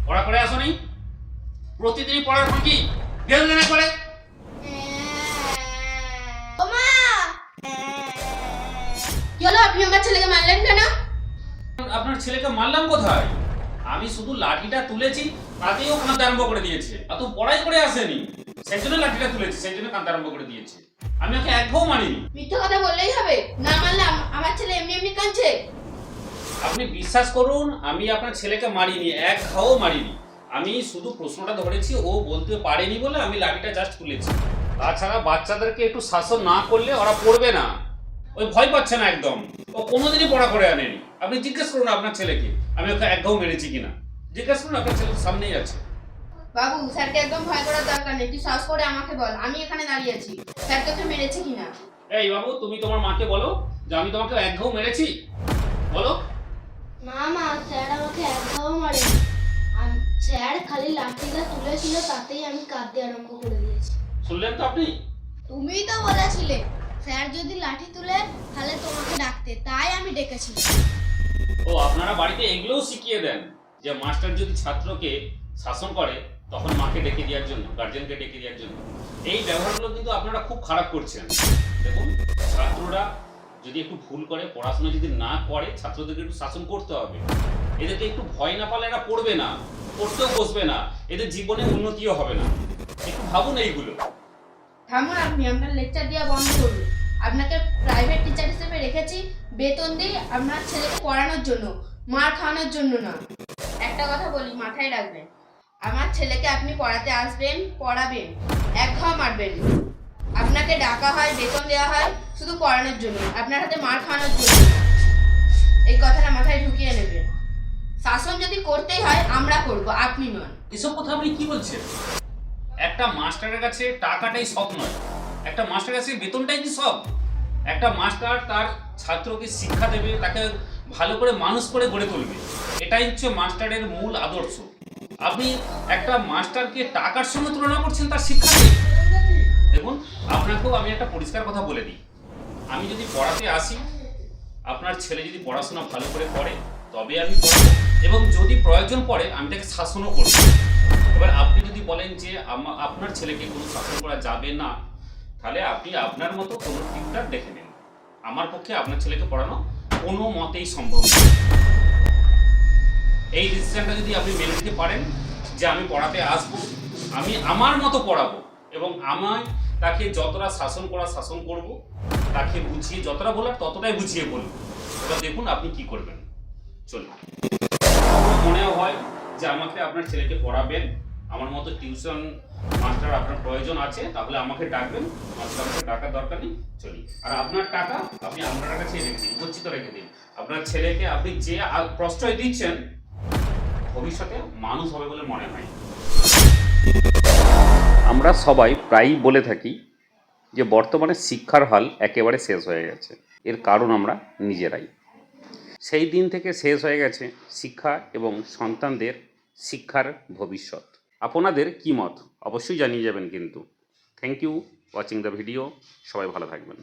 পড়া করে আসো নি? প্রতিদিনই পড়ার ফাঁকি বেল দেনা করে। ওমা, কি হলো? আপনি আমার ছেলেকে মারলেন কেন? আপনার ছেলেকে মারলাম কোথায়? আমি শুধু লাঠিটা তুলেছি, তাতেই ও কাঁদতে আরম্ভ করে দিয়েছে। এত পড়াই করে আসেনি, সেই জন্য লাঠিটা তুলেছি, সেই জন্য কাঁদতে আরম্ভ করে দিয়েছে। আমি ওকে এক ঘাও মারিনি। মিথ্যে কথা বললেই হবে? না মারলে আমার ছেলে এমনি এমনি কাঁদছে। আপনি বিশ্বাস করুন, আমি আপনার ছেলেকে মারিনি, এক ঘাও মারিনি। আমি শুধু প্রশ্নটা ধরেছি, ও বলতে পারেনি বলে আমি লাঠিটা জাস্ট তুলেছি। তাছাড়া বাচ্চাদেরকে একটু শাসন না করলে ওরা পড়বে না। ওই ভয় পাচ্ছে না একদম। ও কোনোদিনই পড়া করে আনেনি। আপনি জিজ্ঞেস করুন আপনার ছেলেকে আমি ওকে এক ঘাও মেরেছি কিনা। জিজ্ঞেস করুন, আপনার ছেলে সামনেই আছে। বাবু, স্যারকে একদম ভয় করার দরকার নেই। তুই সাহস করে আমাকে বল, আমি এখানে দাঁড়িয়ে আছি, স্যার তোকে মেরেছে কিনা। এই বাবু, তুমি তোমার মাকে বলো যে আমি তোমাকে এক ঘাও মেরেছি। বলো। না মা, স্যার আমাকে একটাও মারেনি। স্যার খালি লাঠিটা তুলেছিল, তাতেই আমি কাঁদতে আরম্ভ করে দিয়েছি। শুনলেন তো আপনি? তুমিই তো বলেছিলে স্যার যদি লাঠি তুলে তাহলে তোমাকে ডাকতে, তাই আমি ডেকেছিলাম। ও, আপনারা বাড়িতে এগুলোও শিখিয়ে দেন যে মাস্টার যদি ছাত্রকে শাসন করে তখন মাকে ডেকে দেওয়ার জন্য, গার্জেনকে ডেকে দেওয়ার জন্য। এই ব্যবহারগুলো কিন্তু আপনারা খুব খারাপ করছেন। দেখুন, ছাত্ররা যদি একটু ভুল করে, পড়াশোনা যদি না করে, ছাত্রদেরকে একটু শাসন করতে হবে। এদেরকে একটু ভয় না পালে এরা পড়বে না, পড়তেও বসবে না, এদের জীবনে উন্নতিও হবে না। একটু ভাবুন এইগুলো। থামুন, আপনি আপনার লেকচার দেওয়া বন্ধ করুন। আপনাকে প্রাইভেট টিচার হিসেবে রেখেছি, বেতন দিই আপনার ছেলেকে পড়ানোর জন্য, মার খাওয়ানোর জন্য না। একটা কথা বলি, মাথায় রাখবেন, আমার ছেলেকে আপনি পড়াতে আসবেন, পড়াবেন, এক ঘাও মারবেন। আপনাকে ডাকা হয়, বেতন দেওয়া হয় শুধু পড়ানোর জন্য, আপনার হাতে মার খাওয়ানোর জন্য না। এই কথাটা মাথায় ঢুকিয়ে নেবেন। শাসন যদি করতেই হয় আমরা করব, আপনি নন। এসব কথা আপনি কি বলছেন? একটা মাস্টারের কাছে টাকাটাই সব নয়, একটা মাস্টারের কাছে বেতনটাই কি সব? একটা মাস্টার তার ছাত্রকে শিক্ষা দেবে, তাকে ভালো করে মানুষ করে গড়ে তুলবে, এটাই হচ্ছে মাস্টারের মূল আদর্শ। আপনি একটা মাস্টারকে টাকার সঙ্গে তুলনা করছেন তার শিক্ষা দিয়ে। দেখুন, আপনাকেও আমি একটা পরিষ্কার কথা বলে দিই, আমি যদি পড়াতে আসি, আপনার ছেলে যদি পড়াশোনা ভালো করে পড়ে তবে আমি পড়াবো, এবং যদি প্রয়োজন পড়ে আমি তাকে শাসনও করব। এবার আপনি যদি বলেন যে আপনার ছেলেকে কোনো শাসন করা যাবে না, তাহলে আপনি আপনার মতো কোনো টিউটার দেখে নিন। আমার পক্ষে আপনার ছেলেকে পড়ানো কোনো মতেই সম্ভব না। এই ডিসিশনটা যদি আপনি মেনে নিতে পারেন যে আমি পড়াতে আসবো, আমি আমার মতো পড়াবো, এবং আমায় তাকে যতটা শাসন করা শাসন করব, তাকে বুঝিয়ে যতটা বলার ততটাই বুঝিয়ে বলবো। এবার দেখুন আপনি কি করবেন। চলুন, মনে হয় যে আমাকে আপনার ছেলেকে পড়াবেন, আমার মতো টিউশন মাস্টার আপনার প্রয়োজন আছে, তাহলে আমাকে ডাকবেন। মাস্টার আমাকে ডাকার দরকার নেই। চলি। আর আপনার টাকা আপনি আপনার কাছে রেখে দিন, গচ্ছিত রেখে দিন। আপনার ছেলেকে আপনি যে প্রশ্রয় দিচ্ছেন, ভবিষ্যতে মানুষ হবে বলে মনে হয়। আমরা সবাই প্রায়ই বলে থাকি যে বর্তমানে শিক্ষার হাল একেবারে শেষ হয়ে গেছে। এর কারণ আমরা নিজেরাই। সেই দিন থেকে শেষ হয়ে গেছে শিক্ষা এবং সন্তানদের শিক্ষার ভবিষ্যৎ। আপনাদের কী মত অবশ্যই জানিয়ে যাবেন কিন্তু। Thank you watching the video. সবাই ভালো থাকবেন।